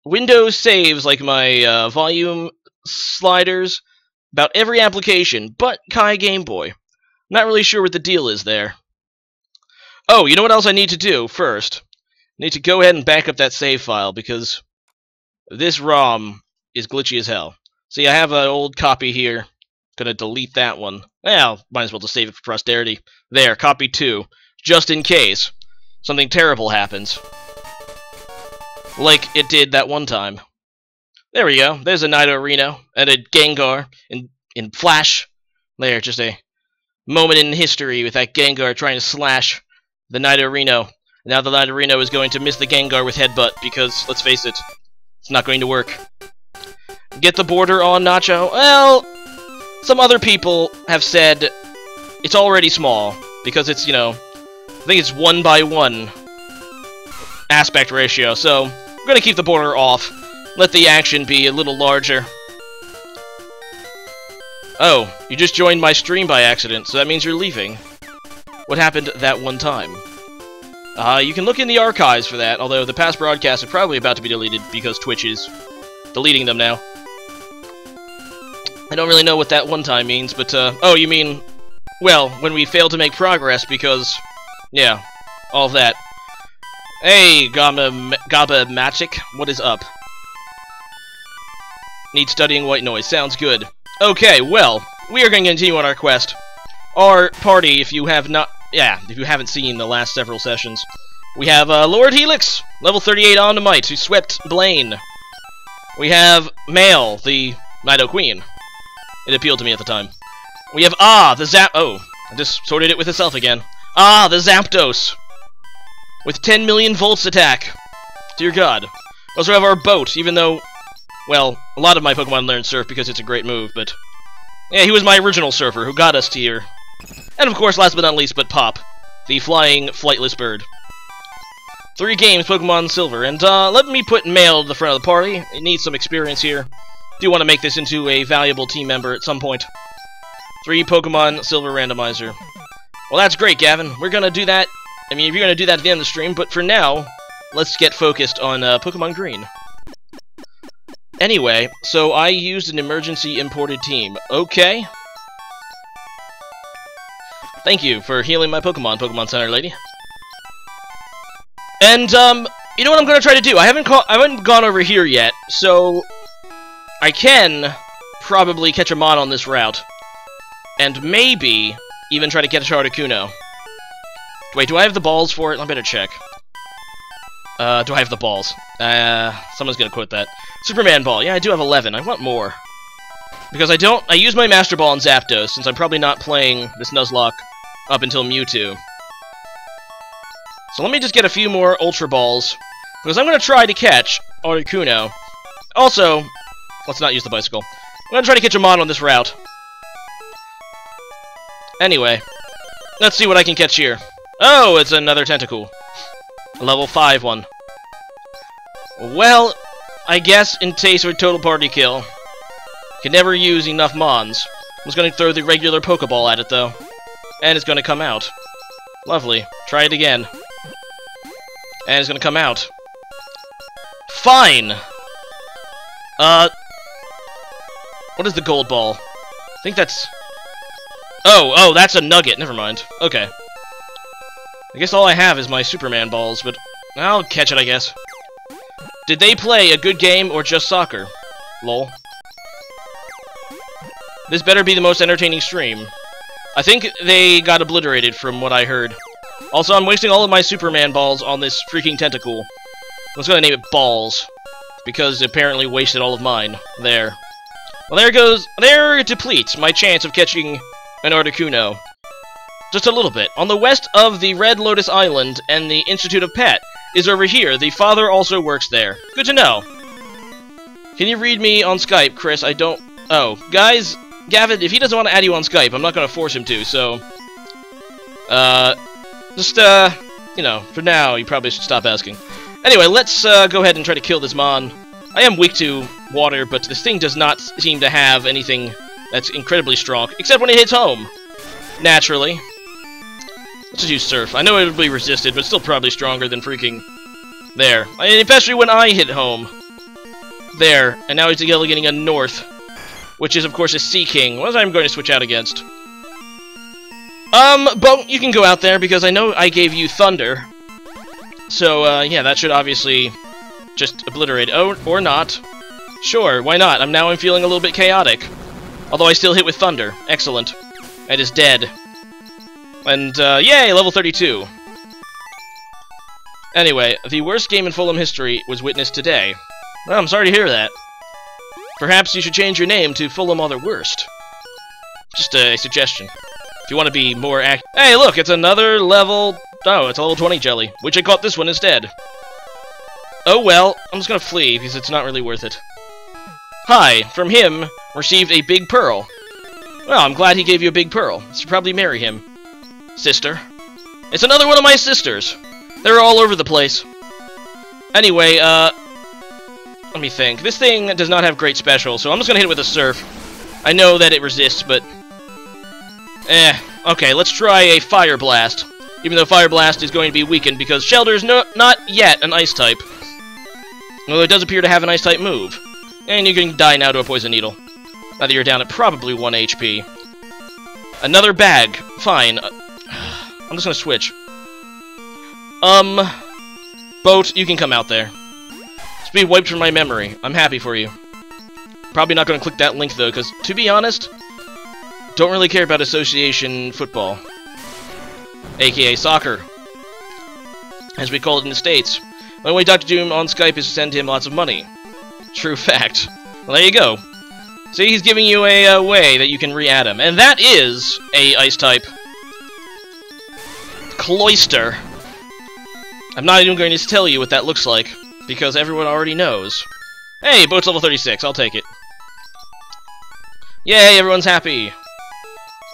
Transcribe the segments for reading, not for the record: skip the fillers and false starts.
Windows saves, like my volume sliders, about every application, but Kai Game Boy. Not really sure what the deal is there. Oh, you know what else I need to do first? I need to go ahead and back up that save file, because this ROM is glitchy as hell. See, I have an old copy here. Gonna delete that one. Well, might as well just save it for posterity. There, copy 2. Just in case something terrible happens. Like it did that one time. There we go. There's a Nidorino and a Gengar in Flash. There, just a moment in history with that Gengar trying to slash the Nidorino. Now the Nidorino is going to miss the Gengar with Headbutt because, let's face it, it's not going to work. Get the border on, Nacho? Well, some other people have said it's already small because it's, you know, I think it's 1:1 aspect ratio, so I'm going to keep the border off. Let the action be a little larger. Oh, you just joined my stream by accident, so that means you're leaving. What happened that one time? You can look in the archives for that, although the past broadcasts are probably about to be deleted because Twitch is deleting them now. I don't really know what that one time means, but, oh, you mean, well, when we failed to make progress because, yeah, all of that. Hey, Gaba Magic, what is up? Need studying white noise, sounds good. Okay, well, we are going to continue on our quest. Our party, if you have not, if you haven't seen the last several sessions, we have Lord Helix, level 38 on the Might, who swept Blaine. We have Male, the Nido Queen. It appealed to me at the time. We have I just sorted it with itself again. The Zapdos, with 10 million volts attack. Dear God. We also have our boat, even though, well, a lot of my Pokemon learned Surf because it's a great move, but yeah, he was my original surfer who got us here. And of course, last but not least, but Pop, the flying, flightless bird. 3 games, Pokemon Silver, and let me put Male to the front of the party. It needs some experience here. Do want to make this into a valuable team member at some point. 3 Pokemon Silver randomizer. Well, that's great, Gavin. We're gonna do that. I mean, if you're gonna do that at the end of the stream, but for now, let's get focused on Pokemon Green. Anyway, so I used an emergency imported team. Okay. Thank you for healing my Pokemon, Pokemon Center lady. And, you know what I'm gonna try to do? I haven't gone over here yet, so I can probably catch a Mon on this route. And maybe even try to catch a Articuno. Wait, do I have the balls for it? I better check. Do I have the balls? Someone's gonna quote that. Superman Ball. Yeah, I do have 11. I want more. Because I use my Master Ball on Zapdos, since I'm probably not playing this Nuzlocke up until Mewtwo. So let me just get a few more Ultra Balls, because I'm gonna try to catch Articuno. Also, let's not use the bicycle. I'm gonna try to catch a Mon on this route. Anyway, let's see what I can catch here. Oh, it's another Tentacool. A level 5 one. Well, I guess in case of a total party kill, can never use enough Mons. I'm just gonna throw the regular Pokeball at it though, and it's gonna come out. Lovely. Try it again. And it's gonna come out. Fine! What is the gold ball? I think that's... Oh, that's a nugget. Never mind. Okay. I guess all I have is my Superman balls, but I'll catch it, I guess. Did they play a good game or just soccer? Lol. This better be the most entertaining stream. I think they got obliterated from what I heard. Also, I'm wasting all of my Superman balls on this freaking Tentacool. I was gonna name it Balls, because it apparently wasted all of mine. There. Well, there it depletes my chance of catching an Articuno. Just a little bit. On the west of the Red Lotus Island and the Institute of Pet is over here. The father also works there. Good to know. Can you read me on Skype, Chris? I don't... Oh, guys, Gavin, if he doesn't want to add you on Skype, I'm not going to force him to, so... you know, for now, you probably should stop asking. Anyway, let's, go ahead and try to kill this Mon. I am weak to water, but this thing does not seem to have anything that's incredibly strong, except when it hits home. Naturally. Let's just use Surf. I know it would be resisted, but still probably stronger than freaking... There. Especially when I hit home. There, and now he's getting a North, which is, of course, a Sea King. What I'm going to switch out against. Bo, you can go out there, because I know I gave you Thunder. So, yeah, that should obviously just obliterate. Oh, or not. Sure, why not? I'm feeling a little bit chaotic. Although I still hit with Thunder. Excellent. It is dead. And, yay, level 32. Anyway, the worst game in Fulham history was witnessed today. Well, I'm sorry to hear that. Perhaps you should change your name to Fulham or the Worst. Just a suggestion. If you want to be more Hey, look, it's another level... Oh, it's a level 20 jelly, which I caught this one instead. Oh well, I'm just gonna flee, because it's not really worth it. Hi, from him, received a big pearl. Well, I'm glad he gave you a big pearl. You should probably marry him. Sister. It's another one of my sisters. They're all over the place. Anyway, let me think. This thing does not have great special, so I'm just gonna hit it with a Surf. I know that it resists, but... okay, let's try a Fire Blast. Even though Fire Blast is going to be weakened, because Shelter's not yet an Ice type. Although it does appear to have an Ice type move. And you can die now to a Poison Needle. Now that you're down at probably 1 HP. Another bag. Fine. I'm just gonna switch. Boat, you can come out there. Just be wiped from my memory. I'm happy for you. Probably not gonna click that link though, because, to be honest, don't really care about association football. AKA soccer. As we call it in the States. The only way Dr. Doom on Skype is to send him lots of money. True fact. Well, there you go. See, he's giving you a way that you can re-add him. And that is a Ice type. Cloyster. I'm not even going to tell you what that looks like, because everyone already knows. Hey, boat's level 36, I'll take it. Yay, everyone's happy.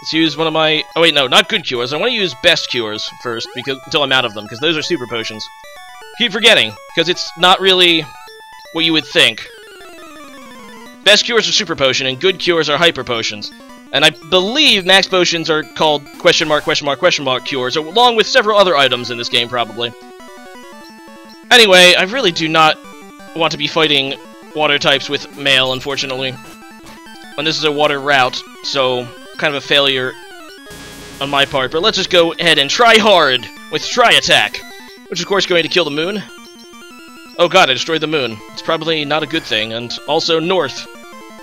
Let's use one of my... Oh wait, no, not good cures. I want to use best cures first, because until I'm out of them, because those are super potions. Keep forgetting, because it's not really what you would think. Best cures are super potion, and good cures are hyper potions. And I believe max potions are called question mark cures, along with several other items in this game, probably. Anyway, I really do not want to be fighting water types with mail, unfortunately. And this is a water route, so kind of a failure on my part. But let's just go ahead and try hard with Try Attack, which is of course going to kill the moon. Oh god, I destroyed the moon. It's probably not a good thing. And also North.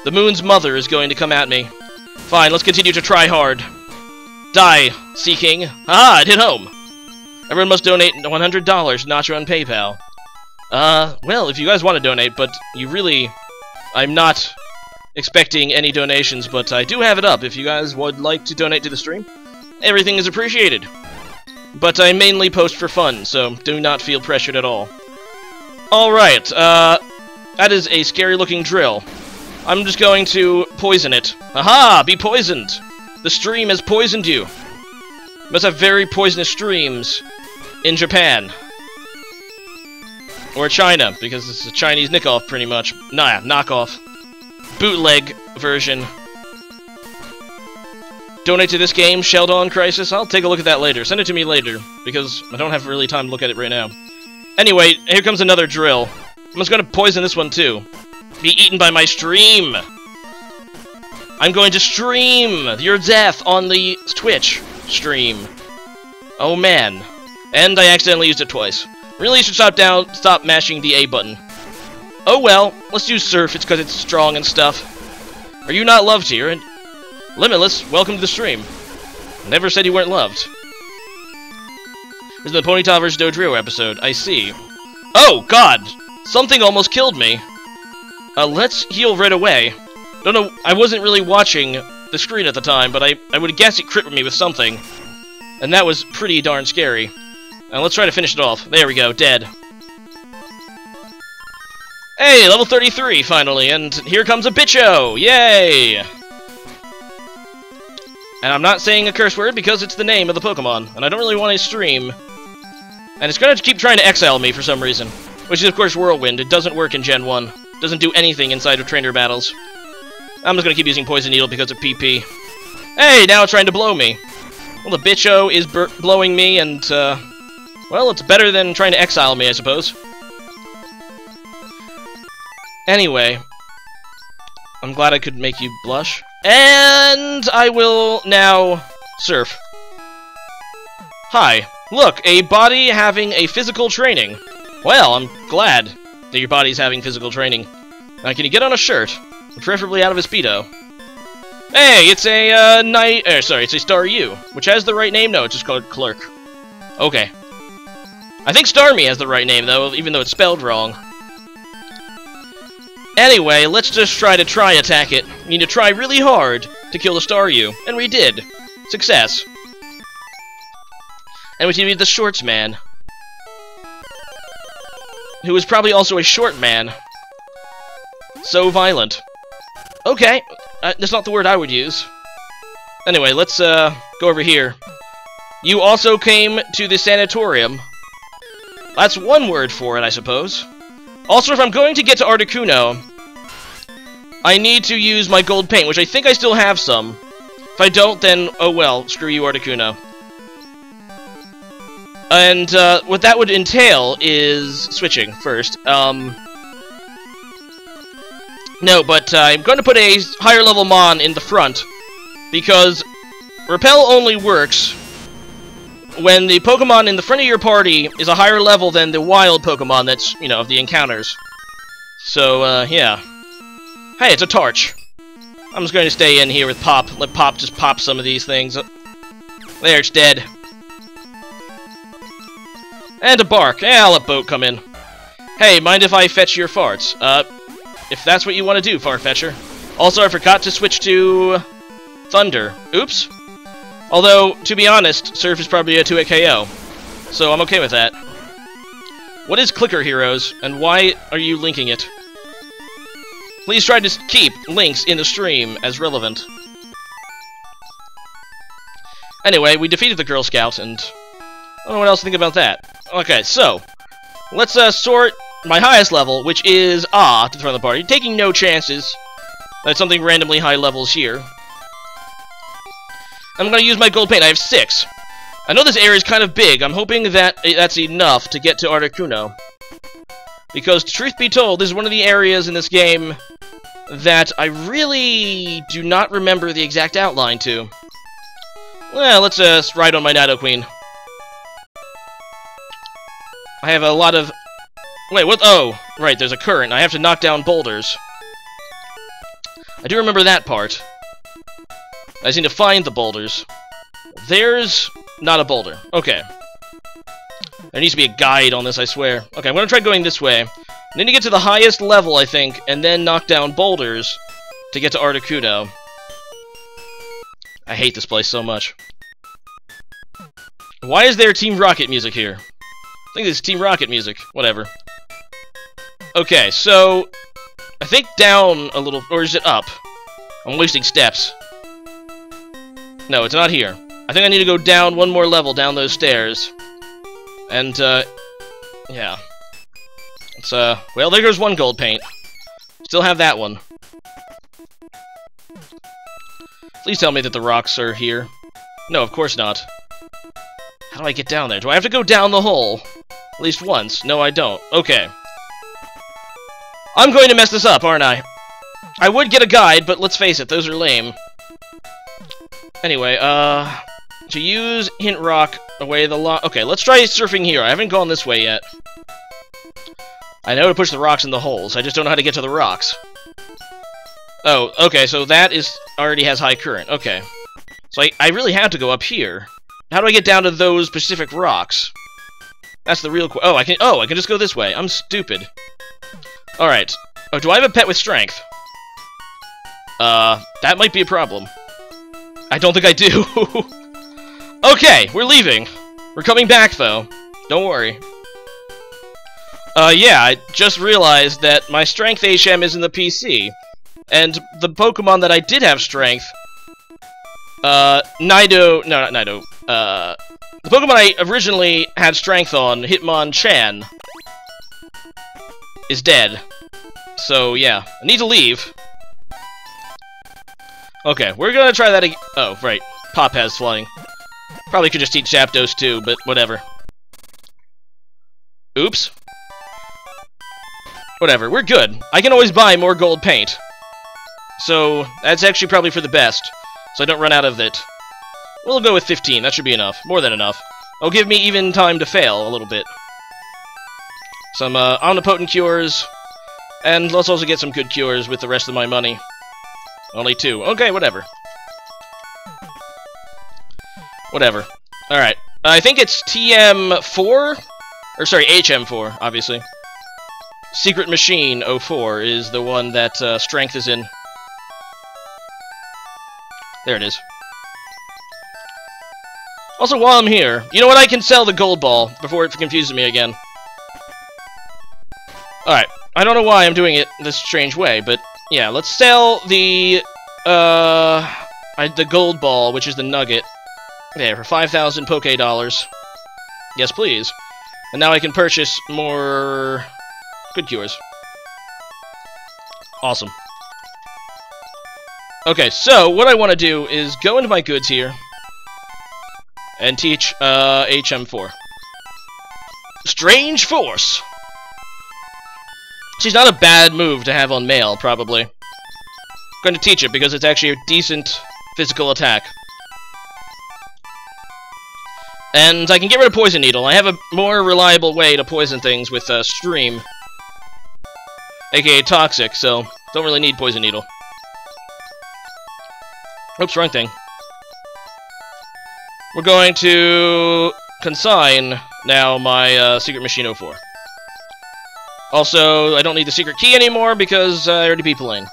The moon's mother is going to come at me. Fine, let's continue to try hard. Die, Sea King. Ah, it hit home. Everyone must donate $100 to Nacho on PayPal. Well, if you guys want to donate, but you really... I'm not expecting any donations, but I do have it up if you guys would like to donate to the stream. Everything is appreciated. But I mainly post for fun, so do not feel pressured at all. Alright, that is a scary-looking drill. I'm just going to poison it. Aha! Be poisoned! The stream has poisoned you. Must have very poisonous streams in Japan. Or China, because it's a Chinese knockoff, pretty much. Nah, knockoff. Bootleg version. Donate to this game, Sheldon Crisis? I'll take a look at that later. Send it to me later, because I don't have really time to look at it right now. Anyway, here comes another drill. I'm just gonna poison this one, too. Be eaten by my stream! I'm going to stream your death on the Twitch stream. Oh man. And I accidentally used it twice. Really should stop mashing the A button. Oh well, let's use Surf, it's because it's strong and stuff. Are you not loved here? And Limitless, welcome to the stream. Never said you weren't loved. This is the Ponyta vs. Dodrio episode, I see. Oh god! Something almost killed me. Let's heal right away. Don't know, I wasn't really watching the screen at the time, but I would guess it crit me with something. And that was pretty darn scary. Now let's try to finish it off. There we go, dead. Hey, level 33, finally, and here comes a Bicho! Yay! And I'm not saying a curse word because it's the name of the Pokemon, and I don't really want to stream. And it's gonna keep trying to exile me for some reason. Which is, of course, Whirlwind. It doesn't work in Gen 1. Doesn't do anything inside of trainer battles. I'm just gonna keep using Poison Needle because of PP. Hey, now it's trying to blow me. Well, the Bicho is blowing me, and, well, it's better than trying to exile me, I suppose. Anyway, I'm glad I could make you blush. And I will now surf. Hi. Look, a body having a physical training. Well, I'm glad that your body's having physical training. Now, can you get on a shirt? Preferably out of a Speedo. Hey, it's a, it's a Star U, which has the right name? No, it's just called Clerk. Okay. I think Starmie has the right name, though, even though it's spelled wrong. Anyway, let's just try attack it. We need to try really hard to kill the Star U, and we did. Success. And we defeated the Shorts Man, who is probably also a short man. So violent. Okay, that's not the word I would use. Anyway, let's go over here. You also came to the sanatorium. That's one word for it, I suppose. Also, if I'm going to get to Articuno, I need to use my gold paint, which I think I still have some. If I don't, then, oh well, screw you, Articuno. And, what that would entail is switching first. No, but I'm going to put a higher level Mon in the front, because Repel only works when the Pokemon in the front of your party is a higher level than the wild Pokemon that's, you know, of the encounters. So, yeah. Hey, it's a Torch. I'm just going to stay in here with Pop. Let Pop just pop some of these things. There, it's dead. And a Bark. Yeah, I'll let Boat come in. Hey, mind if I fetch your farts? If that's what you want to do, Farfetcher. Also, I forgot to switch to Thunder. Oops. Although, to be honest, Surf is probably a 2-hit KO. So I'm okay with that. What is Clicker Heroes, and why are you linking it? Please try to keep links in the stream as relevant. Anyway, we defeated the Girl Scout, and I don't know what else to think about that. Okay, so let's sort my highest level, which is to the front of the party, taking no chances that something randomly high levels here. I'm going to use my gold paint. I have 6. I know this area is kind of big. I'm hoping that that's enough to get to Articuno. Because, truth be told, this is one of the areas in this game that I really do not remember the exact outline to. Well, let's ride on my Nidoqueen. I have a lot of... Wait, what? Oh, right, there's a current. I have to knock down boulders. I do remember that part. I just need to find the boulders. There's not a boulder. Okay. There needs to be a guide on this, I swear. Okay, I'm gonna try going this way. I need to get to the highest level, I think, and then knock down boulders to get to Articuno. I hate this place so much. Why is there Team Rocket music here? I think it's Team Rocket music. Whatever. Okay, so... I think down a little... Or is it up? I'm wasting steps. No, it's not here. I think I need to go down one more level down those stairs. And, yeah. It's, well, there goes one gold paint. Still have that one. Please tell me that the rocks are here. No, of course not. How do I get down there? Do I have to go down the hole? At least once. No, I don't. Okay. I'm going to mess this up, aren't I? I would get a guide, but let's face it, those are lame. Anyway, to use Hint Rock away the okay, let's try surfing here. I haven't gone this way yet. I know to push the rocks in the holes, I just don't know how to get to the rocks. Oh, okay, so that is already has high current. Okay. So I really have to go up here. How do I get down to those specific rocks? That's the real I can just go this way. I'm stupid. Alright. Oh, do I have a pet with strength? That might be a problem. I don't think I do. Okay, we're leaving. We're coming back, though. Don't worry. Yeah, I just realized that my strength HM is in the PC. And the Pokemon that I did have strength... Nido... No, not Nido. The Pokemon I originally had strength on, Hitmonchan, is dead. So, yeah. I need to leave. Okay, we're gonna try that again. Oh, right. Pop has flying. Probably could just teach Zapdos too, but whatever. Oops. Whatever, we're good. I can always buy more gold paint. So, that's actually probably for the best. So I don't run out of it. We'll go with 15, that should be enough. More than enough. It'll give me even time to fail a little bit. Some omnipotent cures. And let's also get some good cures with the rest of my money. Only 2. Okay, whatever. Whatever. Alright. I think it's TM4? Or sorry, HM4, obviously. Secret Machine 04 is the one that Strength is in. There it is. Also, while I'm here, you know what? I can sell the gold ball before it confuses me again. Alright. I don't know why I'm doing it this strange way, but yeah, let's sell the gold ball, which is the nugget. There, for 5,000 Poke Dollars. Yes, please. And now I can purchase more good cures. Awesome. Okay, so what I want to do is go into my goods here and teach HM4. Strange Force! She's not a bad move to have on male, probably. I'm going to teach it because it's actually a decent physical attack. And I can get rid of Poison Needle. I have a more reliable way to poison things with Stream. AKA Toxic, so don't really need Poison Needle. Oops, wrong thing. We're going to consign now my Secret Machine 04. Also, I don't need the secret key anymore because I already beat Lane.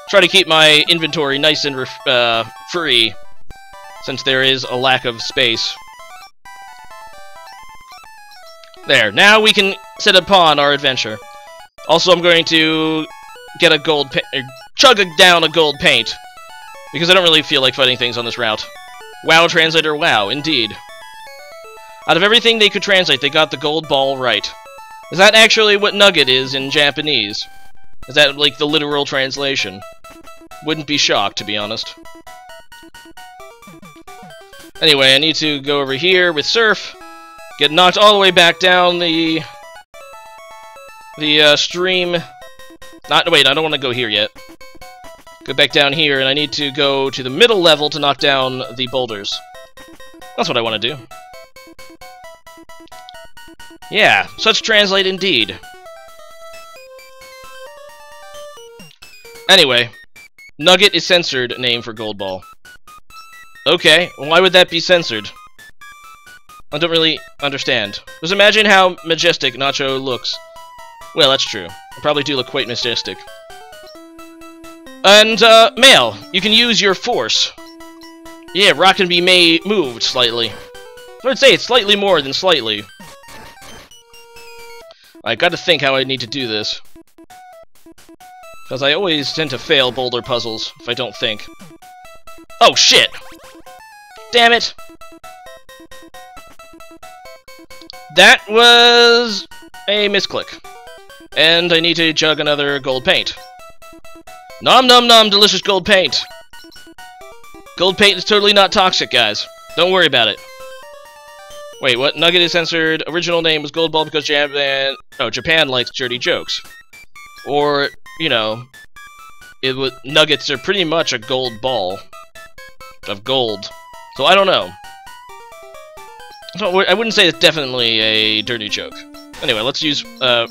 Try to keep my inventory nice and free, since there is a lack of space. There, now we can set upon our adventure. Also, I'm going to get a gold chug down a gold paint, because I don't really feel like fighting things on this route. WoW translator, wow, indeed. Out of everything they could translate, they got the gold ball right. Is that actually what nugget is in Japanese? Is that, like, the literal translation? Wouldn't be shocked, to be honest. Anyway, I need to go over here with Surf, get knocked all the way back down the stream. Wait, I don't want to go here yet. Go back down here, and I need to go to the middle level to knock down the boulders. That's what I want to do. Yeah, such translate indeed. Anyway, Nugget is censored name for Gold Ball. Okay, why would that be censored? I don't really understand. Just imagine how majestic Nacho looks. Well, that's true. I probably do look quite majestic. And, male, you can use your force. Yeah, rock can be moved slightly. I would say it's slightly more than slightly. I gotta think how I need to do this. Because I always tend to fail boulder puzzles if I don't think. Oh, shit! Damn it! That was a misclick. And I need to jug another gold paint. Nom nom nom, delicious gold paint! Gold paint is totally not toxic, guys. Don't worry about it. Wait, what? Nugget is censored. Original name was Gold Ball because Japan likes dirty jokes. Or, you know, nuggets are pretty much a gold ball of gold. So I don't know. So I wouldn't say it's definitely a dirty joke. Anyway, let's use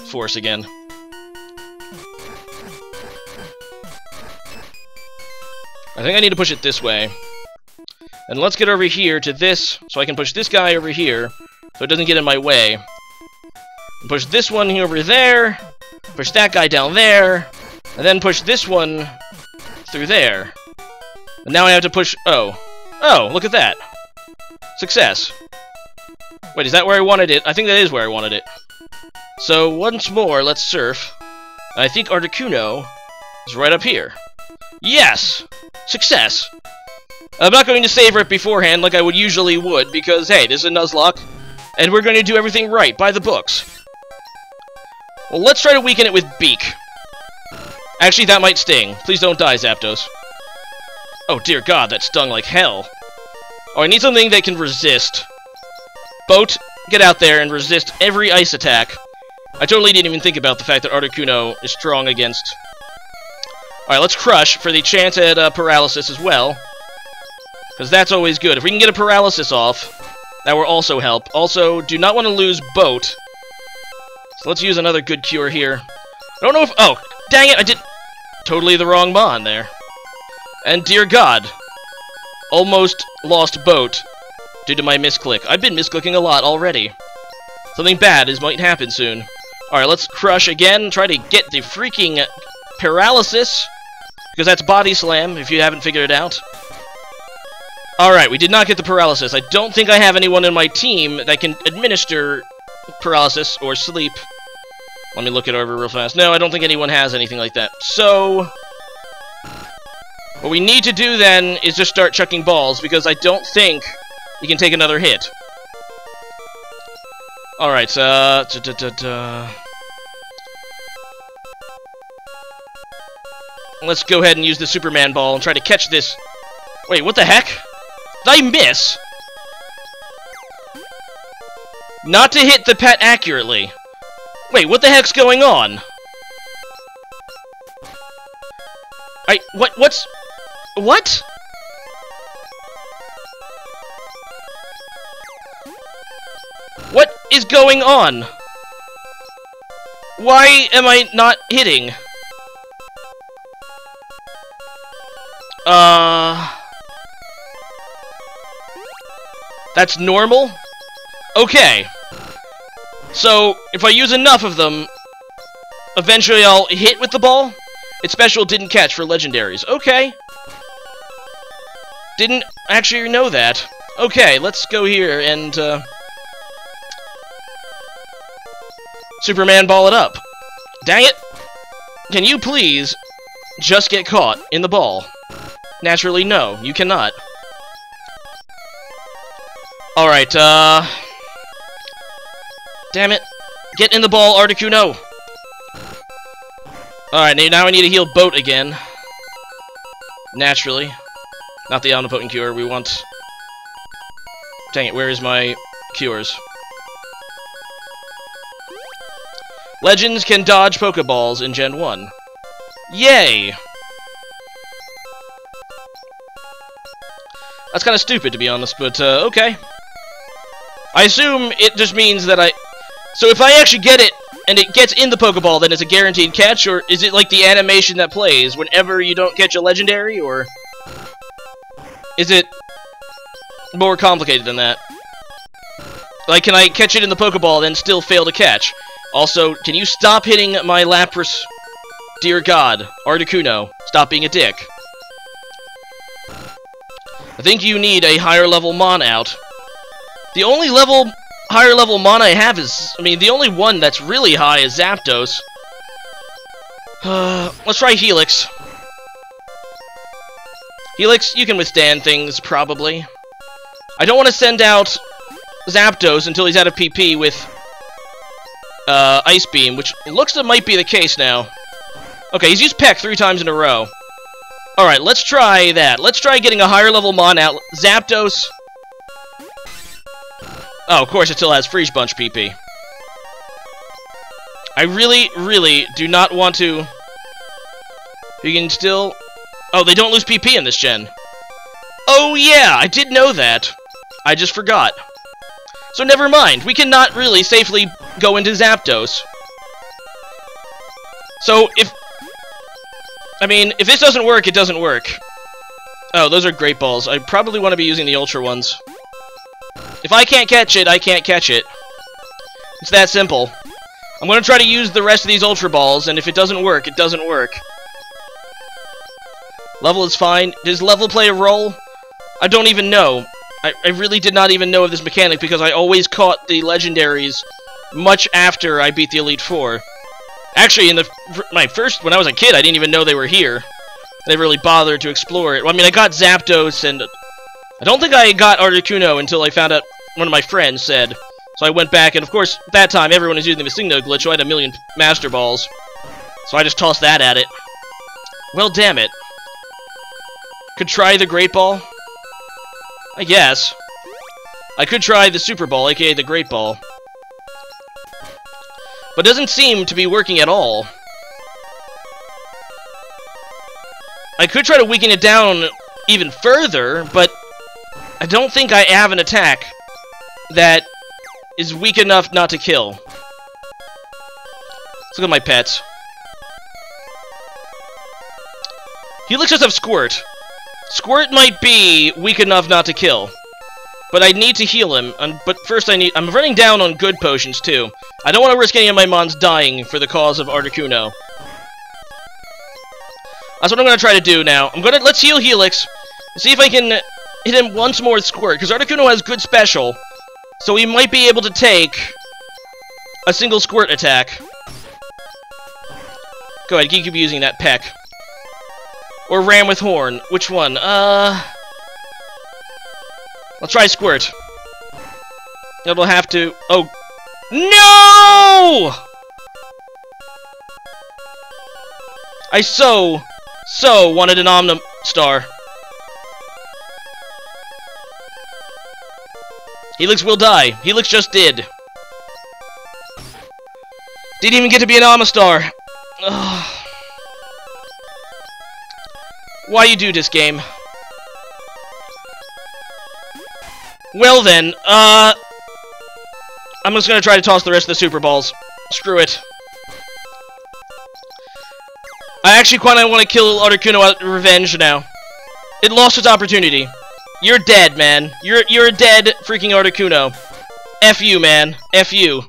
force again. I think I need to push it this way. And let's get over here to this, so I can push this guy over here, so it doesn't get in my way. And push this one over there, push that guy down there, and then push this one through there. And now I have to push... Oh, look at that. Success. Wait, is that where I wanted it? I think that is where I wanted it. So, once more, let's surf. I think Articuno is right up here. Yes! Success! I'm not going to savor it beforehand like I usually would, because, hey, this is a Nuzlocke, and we're going to do everything right, by the books. Well, let's try to weaken it with Beak. Actually, that might sting. Please don't die, Zapdos. Oh, dear God, that stung like hell. Oh, I need something that can resist. Boat, get out there and resist every ice attack. I totally didn't even think about the fact that Articuno is strong against... Alright, let's Crush for the chance at Paralysis as well. Because that's always good. If we can get a Paralysis off, that will also help. Also, do not want to lose Boat. So let's use another good cure here. I don't know if... Oh, dang it, I did... Totally the wrong Mon there. And dear God, almost lost Boat due to my misclick. I've been misclicking a lot already. Something bad might happen soon. Alright, let's Crush again, try to get the freaking Paralysis, because that's Body Slam, if you haven't figured it out. Alright, we did not get the Paralysis. I don't think I have anyone in my team that can administer Paralysis or Sleep. Let me look it over real fast. No, I don't think anyone has anything like that. So, what we need to do then is just start chucking balls, because I don't think you can take another hit. Alright, let's go ahead and use the Superman ball and try to catch this. Wait, what the heck? Did I miss? Not to hit the pet accurately. Wait, what the heck's going on? What? What is going on? Why am I not hitting? That's normal? Okay. So, if I use enough of them, eventually I'll hit with the ball? Its special didn't catch for legendaries. Okay. Didn't actually know that. Okay, let's go here and, Superman ball it up. Dang it! Can you please just get caught in the ball? Naturally, no, you cannot. Alright, damn it. Get in the ball, Articuno! Alright, now I need to heal Boat again. Naturally. Not the Omnipotent Cure, we want... Dang it, where is my cures? Legends can dodge Pokeballs in Gen 1. Yay! That's kind of stupid, to be honest, but, okay. I assume it just means that So if I actually get it, and it gets in the Pokeball, then it's a guaranteed catch, or is it like the animation that plays whenever you don't catch a legendary, or... Is it more complicated than that? Like, can I catch it in the Pokeball, then still fail to catch? Also, can you stop hitting my Lapras? Dear God, Articuno, stop being a dick. I think you need a higher level Mon out. The only higher level Mon I have is... I mean, the only one that's really high is Zapdos. Let's try Helix. Helix, you can withstand things, probably. I don't want to send out Zapdos until he's out of PP with Ice Beam, which looks like might be the case now. Okay, he's used Peck 3 times in a row. Alright, let's try that. Let's try getting a higher level Mon out. Zapdos. Oh, of course it still has Freeze Bunch PP. I really, really do not want to... You can still... Oh, they don't lose PP in this gen. Oh yeah, I did know that. I just forgot. So never mind, we cannot really safely go into Zapdos. So if... I mean, if this doesn't work, it doesn't work. Oh, those are Great Balls. I probably want to be using the Ultra ones. If I can't catch it, I can't catch it. It's that simple. I'm going to try to use the rest of these Ultra Balls, and if it doesn't work, it doesn't work. Level is fine. Does level play a role? I don't even know. I really did not even know of this mechanic because I always caught the legendaries much after I beat the Elite Four. Actually, when I was a kid, I didn't even know they were here. I never really bothered to explore it. Well, I mean, I got Zapdos, and I don't think I got Articuno until I found out one of my friends said. So I went back, and of course, at that time, everyone was using the Signo glitch, so I had a million Master Balls. So I just tossed that at it. Well, damn it. Could try the Great Ball? I guess. I could try the Super Ball, aka the Great Ball. but doesn't seem to be working at all. I could try to weaken it down even further, but I don't think I have an attack that is weak enough not to kill. Let's look at my pets. Helix does have Squirt. Squirt might be weak enough not to kill. But I need to heal him, but first I'm running down on good potions, too. I don't want to risk any of my mons dying for the cause of Articuno. That's what I'm going to try to do now. Let's heal Helix, see if I can hit him once more with Squirt, because Articuno has good special, so he might be able to take a single Squirt attack. Go ahead, keep using that Peck. Or Ram with Horn. Which one? Let's try Squirt. It'll have to... Oh. No! I so wanted an Omni Star. Helix will die. Helix just did. Didn't even get to be an Amistar. Ugh. Why you do this, game? Well then, I'm just gonna try to toss the rest of the Super Balls. Screw it. I actually quite want to kill Articuno out of revenge now. It lost its opportunity. You're dead, man. You're a dead freaking Articuno. F you, man. F you.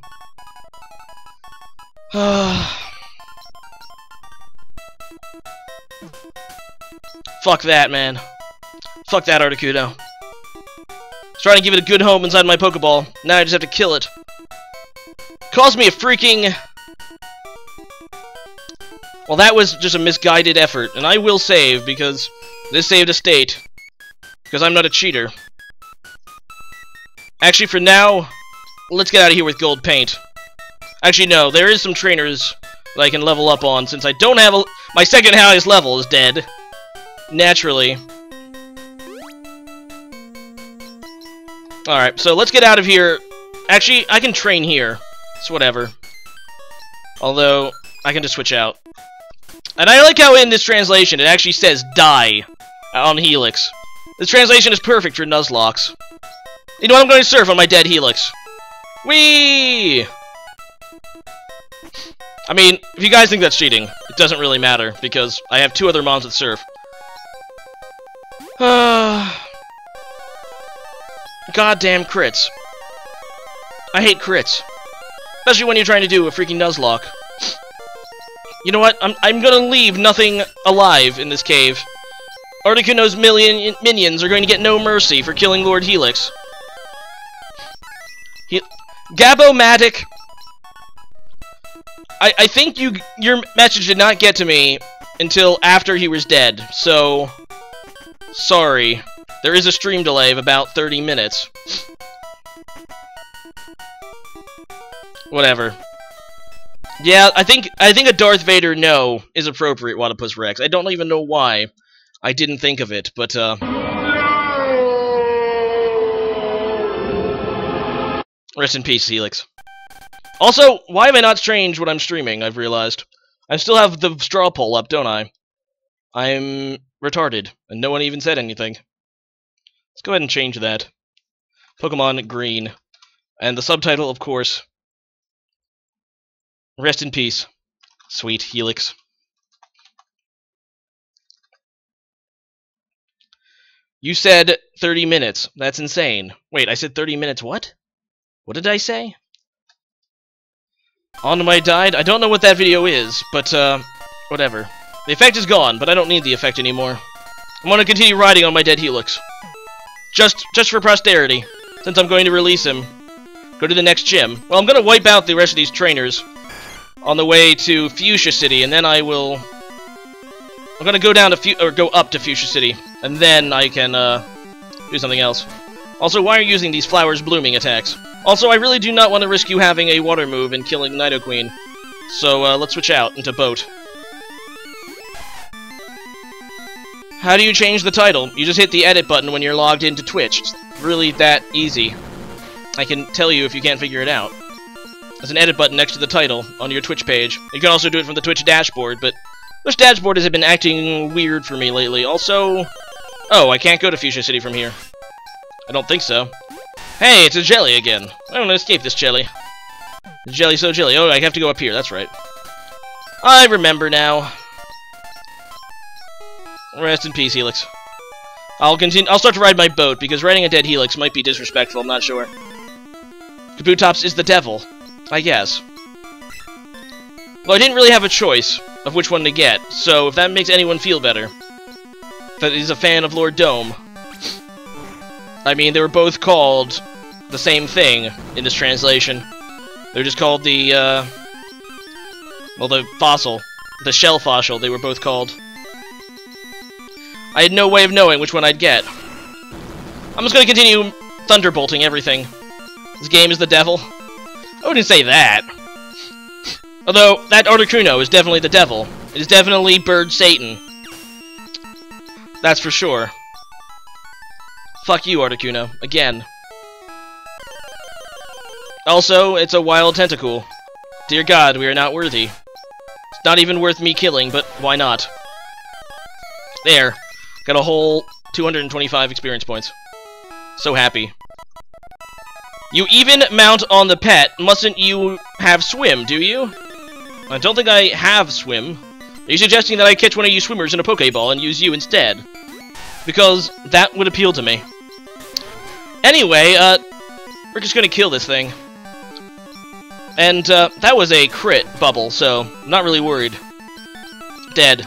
Fuck that, man. Fuck that Articuno. I was trying to give it a good home inside my Pokeball. Now I just have to kill it. Cost me a freaking... Well, that was just a misguided effort, and I will save, because this saved a state. Because I'm not a cheater. Actually, for now, let's get out of here with gold paint. Actually, no, there is some trainers that I can level up on, since I don't have my second highest level is dead. Naturally. Alright, so let's get out of here. Actually, I can train here. It's whatever. Although, I can just switch out. And I like how in this translation it actually says die on Helix. This translation is perfect for Nuzlocke. You know what? I'm going to surf on my dead Helix. Whee! I mean, if you guys think that's cheating, it doesn't really matter, because I have 2 other mons that surf. Goddamn crits. I hate crits. Especially when you're trying to do a freaking Nuzlocke. You know what? I'm gonna leave nothing alive in this cave. Articuno's minions are going to get no mercy for killing Lord Helix. Gabomatic. I think your message did not get to me until after he was dead, so... Sorry. There is a stream delay of about 30 minutes. Whatever. Yeah, I think a Darth Vader no is appropriate, Wadapus Rex. I don't even know why I didn't think of it, but rest in peace, Helix. Also, why have I not changed what I'm streaming, I've realized. I still have the straw poll up, don't I? I'm retarded, and no one even said anything. Let's go ahead and change that. Pokemon Green. And the subtitle, of course. Rest in peace, sweet Helix. You said 30 minutes. That's insane. Wait, I said 30 minutes what? What did I say? On my died? I don't know what that video is, but, whatever. The effect is gone, but I don't need the effect anymore. I'm gonna continue riding on my dead Helix. Just for posterity, since I'm going to release him. Go to the next gym. Well, I'm gonna wipe out the rest of these trainers on the way to Fuchsia City, and then I'm gonna go down to go up to Fuchsia City, and then I can, do something else. Also, why are you using these flowers blooming attacks? Also, I really do not want to risk you having a water move and killing Nidoqueen. So, let's switch out into Boat. How do you change the title? You just hit the edit button when you're logged into Twitch. It's really that easy. I can tell you if you can't figure it out. There's an edit button next to the title on your Twitch page. You can also do it from the Twitch dashboard, but Twitch dashboard has been acting weird for me lately. Also, oh, I can't go to Fuchsia City from here. I don't think so. Hey, it's a jelly again. I don't want to escape this jelly. Jelly so jelly. Oh, I have to go up here, that's right. I remember now. Rest in peace, Helix. I'll start to ride my boat, because riding a dead Helix might be disrespectful, I'm not sure. Kabutops is the devil, I guess. Well, I didn't really have a choice of which one to get, so if that makes anyone feel better, that is a fan of Lord Dome. I mean, they were both called the same thing in this translation. They're just called the, well, the fossil. The shell fossil, they were both called. I had no way of knowing which one I'd get. I'm just gonna continue thunderbolting everything. This game is the devil. I wouldn't say that. Although, that Articuno is definitely the devil. It is definitely Bird Satan. That's for sure. Fuck you, Articuno. Again. Also, it's a wild tentacle. Dear God, we are not worthy. It's not even worth me killing, but why not? There. Got a whole 225 experience points. So happy. You even mount on the pet. Mustn't you have swim, do you? I don't think I have swim. Are you suggesting that I catch one of you swimmers in a Pokeball and use you instead? Because that would appeal to me. Anyway, we're just gonna kill this thing. And, that was a crit bubble, so I'm not really worried. Dead.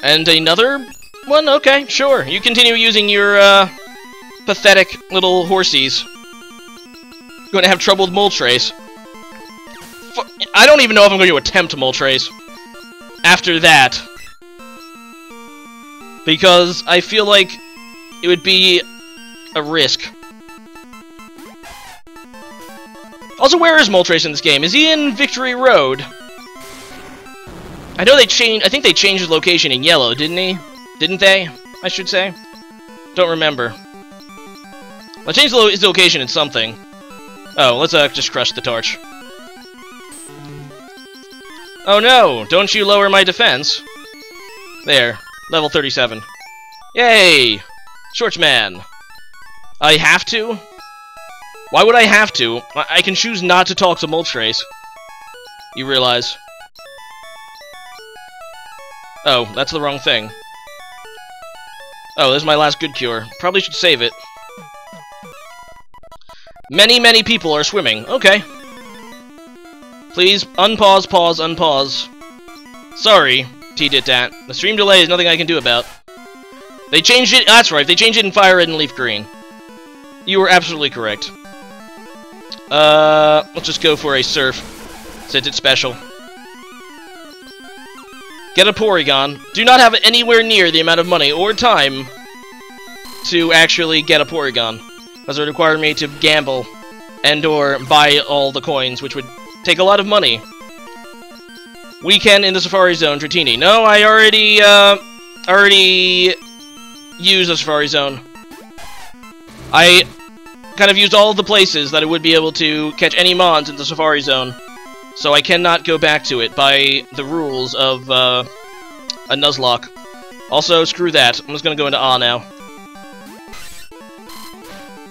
And another one? Okay, sure. You continue using your, pathetic little horsies. Going to have trouble with Moltres. I don't even know if I'm going to attempt Moltres after that. Because I feel like it would be a risk. Also, where is Moltres in this game? Is he in Victory Road? I know they changed. I think they changed his location in yellow, didn't he? Didn't they? I should say. Don't remember. I changed his location in something. Oh, let's just crush the torch. Oh no! Don't you lower my defense? There, level 37. Yay! Shortsman. I have to? Why would I have to? I can choose not to talk to Moltres. You realize? Oh, that's the wrong thing. Oh, this is my last good cure. Probably should save it. Many, many people are swimming. Okay. Please, unpause, pause, unpause. Sorry, T-Dit-Dat. The stream delay is nothing I can do about. They changed it, that's right, they changed it in Fire Red and Leaf Green. You were absolutely correct. Let's just go for a Surf, since it's special. Get a Porygon. Do not have anywhere near the amount of money or time to actually get a Porygon, because it would require me to gamble and or buy all the coins, which would take a lot of money. Weekend in the Safari Zone, Dratini. No, I already used the Safari Zone. I kind of used all of the places that I would be able to catch any mons in the Safari Zone, so I cannot go back to it by the rules of a Nuzlocke. Also, screw that. I'm just gonna go into Ah now.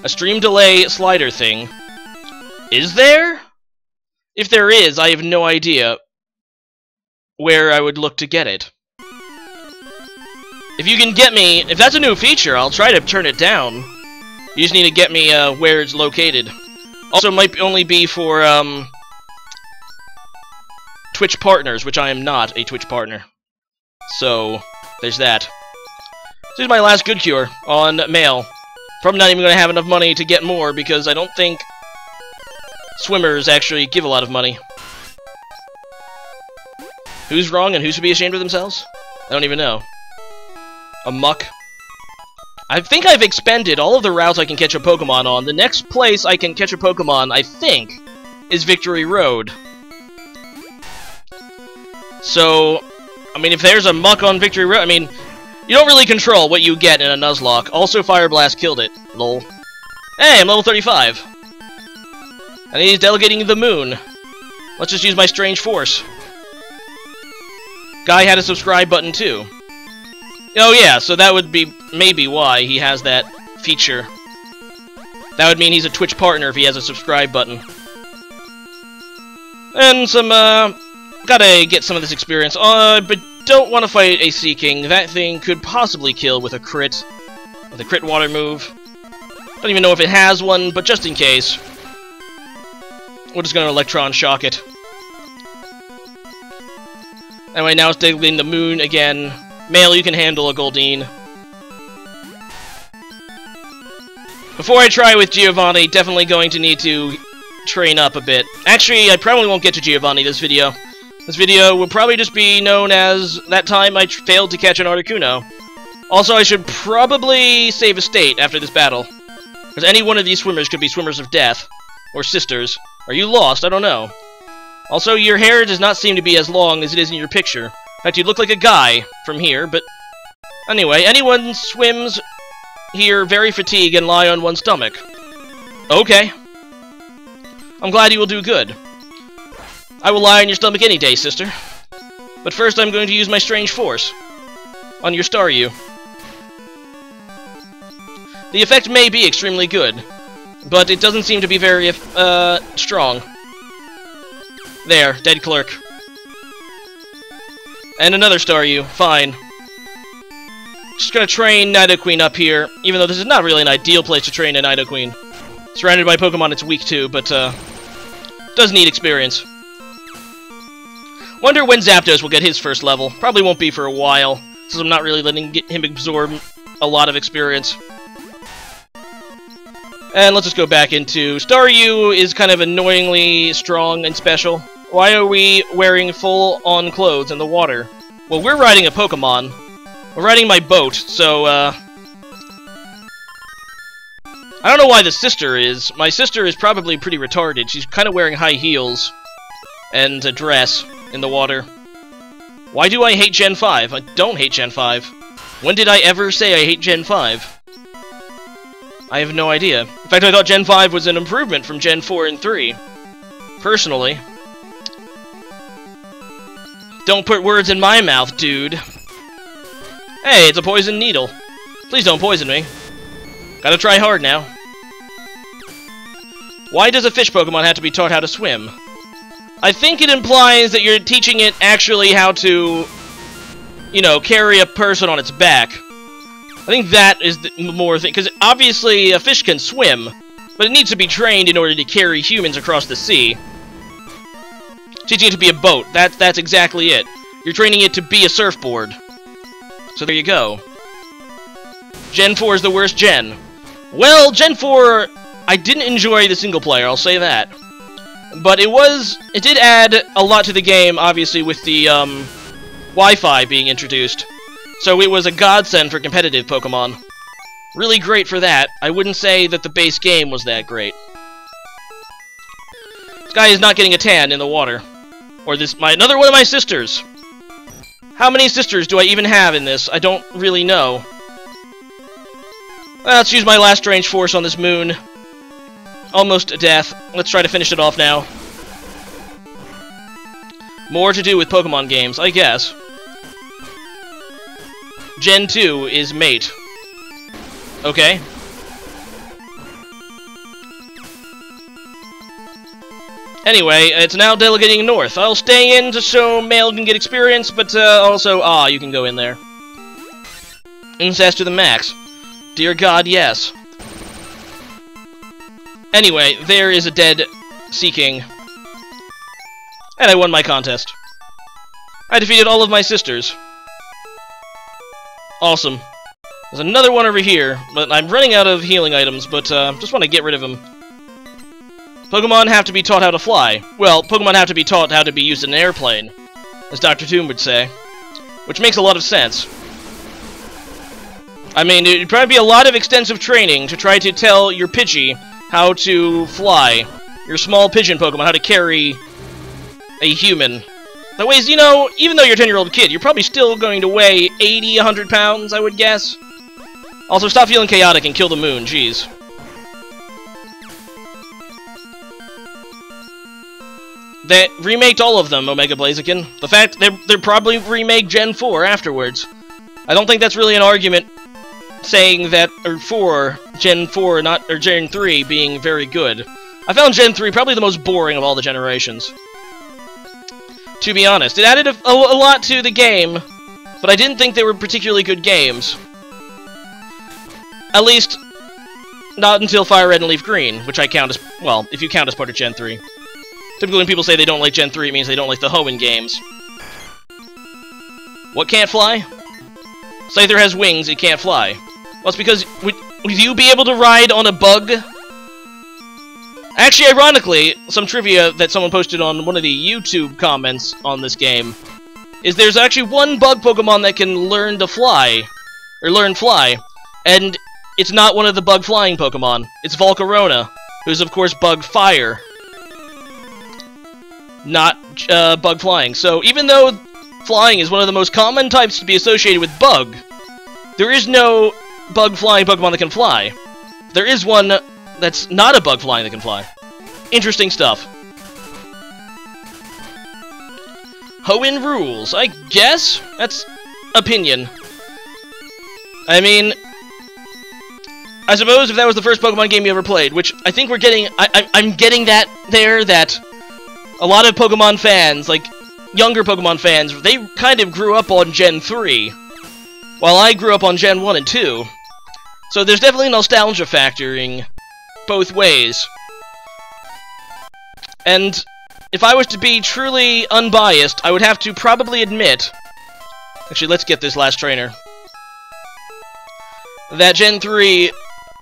A stream delay slider thing. Is there? If there is, I have no idea where I would look to get it. If you can get me... If that's a new feature, I'll try to turn it down. You just need to get me where it's located. Also, it might only be for Twitch partners, which I am not a Twitch partner. So, there's that. This is my last good cure on mail. Probably not even going to have enough money to get more, because I don't think swimmers actually give a lot of money. Who's wrong and who should be ashamed of themselves? I don't even know. A muck. I think I've expended all of the routes I can catch a Pokemon on. The next place I can catch a Pokemon, I think, is Victory Road. So, I mean, if there's a muck on Victory Road, I mean, you don't really control what you get in a Nuzlocke. Also, Fire Blast killed it. Lol. Hey, I'm level 35. And he's delegating the moon. Let's just use my strange force. Guy had a subscribe button too. Oh yeah, so that would be maybe why he has that feature. That would mean he's a Twitch partner if he has a subscribe button. And some, gotta get some of this experience. But don't want to fight a Sea King. That thing could possibly kill with a crit. With a crit water move. Don't even know if it has one, but just in case. We're just gonna Electron Shock it. Anyway, now it's digging the moon again. Male, you can handle a Goldeen. Before I try with Giovanni, definitely going to need to train up a bit. Actually, I probably won't get to Giovanni this video. This video will probably just be known as that time I failed to catch an Articuno. Also, I should probably save a state after this battle. Because any one of these swimmers could be swimmers of death. Or sisters. Are you lost? I don't know. Also, your hair does not seem to be as long as it is in your picture. In fact, you look like a guy from here, but... Anyway, anyone swims here very fatigued and lie on one's stomach. Okay. I'm glad you will do good. I will lie on your stomach any day, sister. But first I'm going to use my strange force. On your Staryu. The effect may be extremely good, but it doesn't seem to be very, strong. There, dead clerk. And another Staryu, fine. Just gonna train Nidoqueen up here, even though this is not really an ideal place to train a Nidoqueen. Surrounded by Pokemon it's weak to, but, does need experience. Wonder when Zapdos will get his first level. Probably won't be for a while, since I'm not really letting him absorb a lot of experience. And let's just go back into... Staryu is kind of annoyingly strong and special. Why are we wearing full-on clothes in the water? Well, we're riding a Pokemon. We're riding my boat, so, I don't know why the sister is. My sister is probably pretty retarded. She's kind of wearing high heels and a dress in the water. Why do I hate Gen 5? I don't hate Gen 5. When did I ever say I hate Gen 5? I have no idea. In fact, I thought Gen 5 was an improvement from Gen 4 and 3. Personally. Don't put words in my mouth, dude. Hey, it's a poison needle. Please don't poison me. Gotta try hard now. Why does a fish Pokemon have to be taught how to swim? I think it implies that you're teaching it actually how to, you know, carry a person on its back. I think that is the more thing, because obviously a fish can swim, but it needs to be trained in order to carry humans across the sea. Teaching it to be a boat, that's exactly it. You're training it to be a surfboard. So there you go. Gen 4 is the worst gen. Well, Gen 4, I didn't enjoy the single player, I'll say that. But it did add a lot to the game, obviously, with the, Wi-Fi being introduced. So it was a godsend for competitive Pokemon. Really great for that. I wouldn't say that the base game was that great. This guy is not getting a tan in the water. Or another one of my sisters. How many sisters do I even have in this? I don't really know. Let's use my last strange force on this moon. Almost to death. Let's try to finish it off now. More to do with Pokemon games, I guess. Gen 2 is mate. Okay. Anyway, it's now delegating north. I'll stay in just so Male can get experience, but also, you can go in there. Incest to the max. Dear God, yes. Anyway, there is a dead Sea King. And I won my contest. I defeated all of my sisters. Awesome. There's another one over here, but I'm running out of healing items, but just want to get rid of him. Pokemon have to be taught how to fly. Well, Pokemon have to be taught how to be used in an airplane, as Dr. Toon would say. Which makes a lot of sense. I mean, it'd probably be a lot of extensive training to try to tell your Pidgey how to fly. Your small pigeon Pokemon how to carry a human. That weighs, you know, even though you're a 10-year-old kid, you're probably still going to weigh 80, 100 pounds, I would guess. Also, stop feeling chaotic and kill the moon, jeez. They remaked all of them, Omega Blaziken. The fact they're probably remake Gen 4 afterwards. I don't think that's really an argument saying that, or for Gen 4, or Gen 3 being very good. I found Gen 3 probably the most boring of all the generations. To be honest, it added a lot to the game, but I didn't think they were particularly good games. At least, not until Fire Red and Leaf Green, which I count as, well, if you count as part of Gen 3. Typically when people say they don't like Gen 3, it means they don't like the Hoenn games. What can't fly? Scyther has wings, it can't fly. Well, it's because, would you be able to ride on a bug? Actually, ironically, some trivia that someone posted on one of the YouTube comments on this game is there's actually one bug Pokemon that can learn to fly, or learn fly, and it's not one of the bug flying Pokemon. It's Volcarona, who's of course bug fire, not bug flying. So even though flying is one of the most common types to be associated with bug, there is no bug flying Pokemon that can fly. There is one that's not a bug flying that can fly. Interesting stuff. Hoenn rules, I guess? That's opinion. I mean, I suppose if that was the first Pokemon game you ever played, which I think we're getting, I'm getting that there, that a lot of Pokemon fans, like younger Pokemon fans, they kind of grew up on Gen 3, while I grew up on Gen 1 and 2. So there's definitely nostalgia factoring both ways. And if I was to be truly unbiased, I would have to probably admit... Actually, let's get this last trainer. That Gen 3,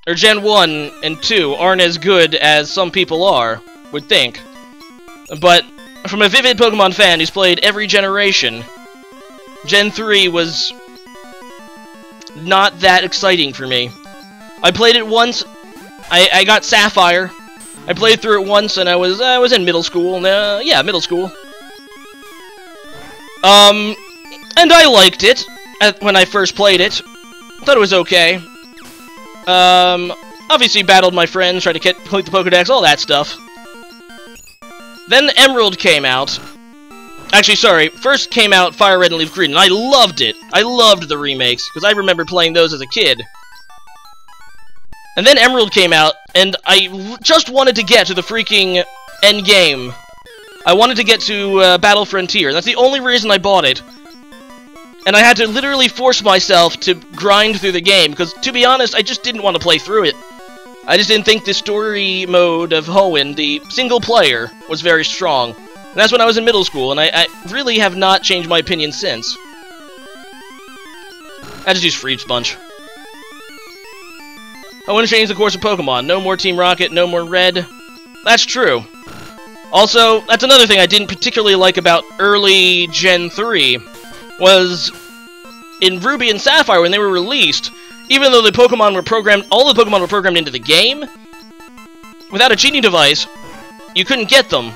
or Gen 1 and 2 aren't as good as some people would think. But from a vivid Pokemon fan who's played every generation, Gen 3 was not that exciting for me. I played it once. I got Sapphire. I played through it once, and I was in middle school. Yeah, middle school. And I liked it when I first played it. Thought it was okay. Obviously battled my friends, tried to complete the Pokedex, all that stuff. Then Emerald came out. Actually, sorry, first came out Fire Red and Leaf Green, and I loved it. I loved the remakes, because I remember playing those as a kid. And then Emerald came out, and I just wanted to get to the freaking end game. I wanted to get to Battle Frontier. That's the only reason I bought it. And I had to literally force myself to grind through the game, because, to be honest, I just didn't want to play through it. I just didn't think the story mode of Hoenn, the single player, was very strong. And that's when I was in middle school, and I really have not changed my opinion since. I just use Freed Sponge. I want to change the course of Pokemon. No more Team Rocket, no more Red. That's true. Also, that's another thing I didn't particularly like about early Gen 3, was in Ruby and Sapphire, when they were released, even though the Pokemon were programmed, all the Pokemon were programmed into the game, without a cheating device, you couldn't get them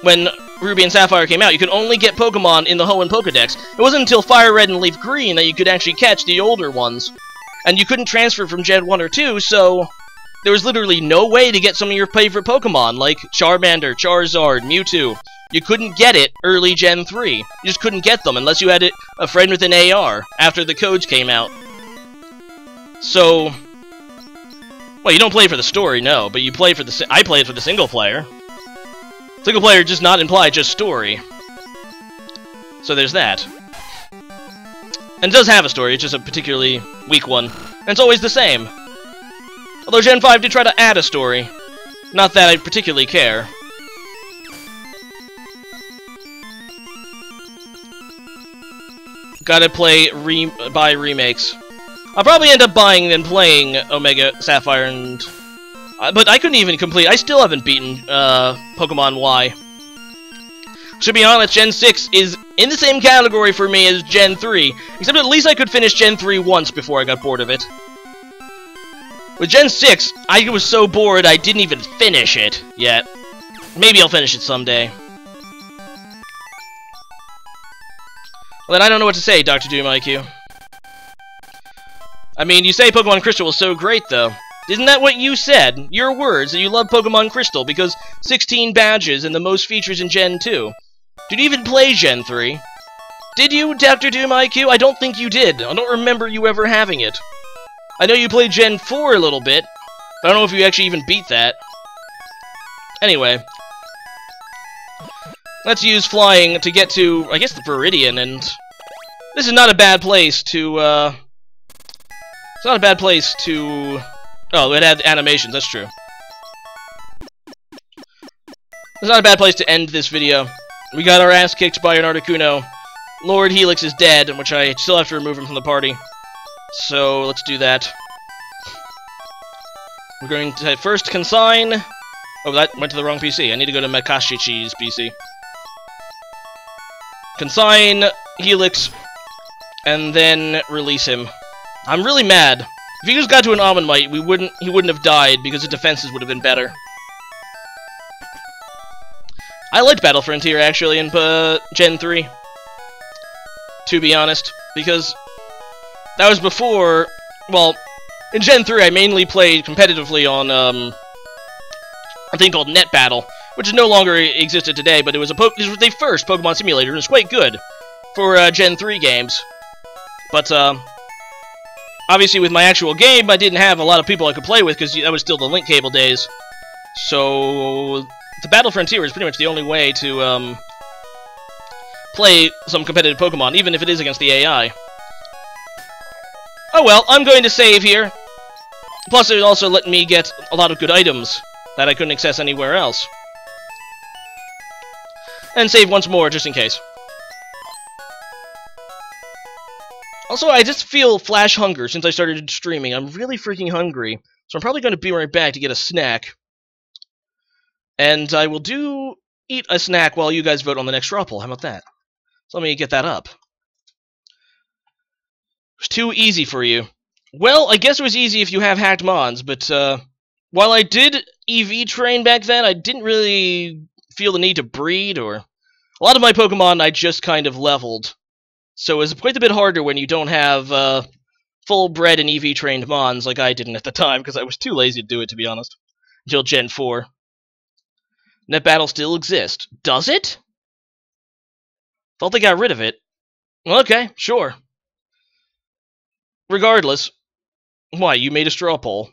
when Ruby and Sapphire came out. You could only get Pokemon in the Hoenn Pokedex. It wasn't until Fire Red and Leaf Green that you could actually catch the older ones. And you couldn't transfer from Gen 1 or 2, so there was literally no way to get some of your favorite Pokemon, like Charmander, Charizard, Mewtwo. You couldn't get it early Gen 3. You just couldn't get them unless you had a friend with an AR after the codes came out. So, well, you don't play for the story, no, but you play for the... I played for the single player. Single player does not imply just story. So there's that. And it does have a story, it's just a particularly weak one. And it's always the same. Although Gen 5 did try to add a story. Not that I particularly care. Gotta buy remakes. I'll probably end up buying and playing Omega Sapphire and... but I couldn't even complete... I still haven't beaten Pokemon Y. To be honest, Gen 6 is in the same category for me as Gen 3, except at least I could finish Gen 3 once before I got bored of it. With Gen 6, I was so bored I didn't even finish it yet. Maybe I'll finish it someday. Well, then I don't know what to say, Dr. Doom IQ. I mean, you say Pokemon Crystal was so great, though. Isn't that what you said? Your words, that you love Pokemon Crystal because 16 badges and the most features in Gen 2. Did you even play Gen 3? Did you, Dr. Doom IQ? I don't think you did. I don't remember you ever having it. I know you played Gen 4 a little bit, but I don't know if you actually even beat that. Anyway. Let's use flying to get to, I guess, the Viridian, and this is not a bad place to, it's not a bad place to... Oh, it had animations, that's true. It's not a bad place to end this video. We got our ass kicked by an Articuno. Lord Helix is dead, which I still have to remove him from the party. So, let's do that. We're going to first consign... Oh, that went to the wrong PC. I need to go to Makashichi's PC. Consign Helix, and then release him. I'm really mad. If he just got to an Almond-Mite, he wouldn't have died, because his defenses would have been better. I liked Battle Frontier, actually, in Gen 3. To be honest, because that was before... Well, in Gen 3, I mainly played competitively on, a thing called Net Battle, which no longer existed today, but it was the first Pokemon simulator, and it was quite good for Gen 3 games. But, obviously with my actual game, I didn't have a lot of people I could play with, because that was still the link cable days. So, the Battle Frontier is pretty much the only way to, play some competitive Pokemon, even if it is against the AI. Oh well, I'm going to save here. Plus, it also let me get a lot of good items that I couldn't access anywhere else. And save once more, just in case. Also, I just feel flash hunger since I started streaming. I'm really freaking hungry, so I'm probably going to be right back to get a snack. And I will eat a snack while you guys vote on the next draw poll. How about that? So let me get that up. It's too easy for you. Well, I guess it was easy if you have hacked mons, but while I did EV train back then, I didn't really feel the need to breed, or... A lot of my Pokemon I just kind of leveled. So it was quite a bit harder when you don't have full-bred and EV trained mons like I didn't at the time, because I was too lazy to do it, to be honest. Until Gen 4. Net Battle still exists. Does it? Thought they got rid of it. Okay, sure. Regardless. Why, you made a straw poll.